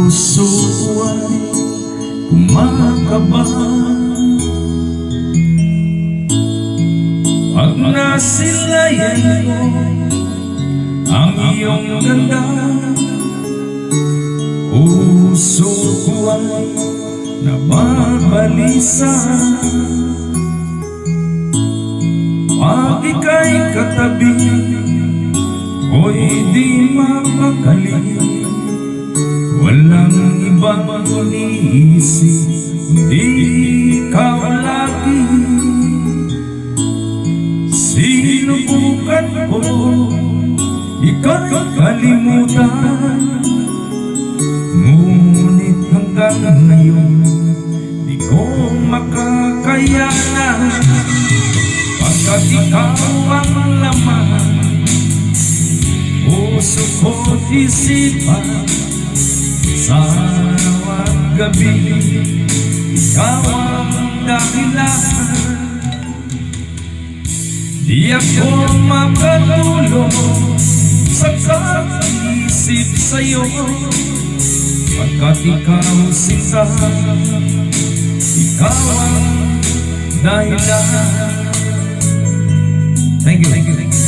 puso ay kumakaba pag nasilayan ko ang iyong ganda. Puso ko ay nababalisa pag ika'y katabi, ko'y di mapakali. Walang ibang iniisip kundi ikaw lagi. Sinubukan ko ika'y kalimutan, ngunit hanggang ngayon di ko makakayanan. Pagkat ikaw ang laman, puso ko't isipan, sa araw at gabi ikaw ang dahilan. Di ako makatulog sa pag-isip sa'yo, pagkat ikaw sinta, ikaw ang dahilan. Thank you.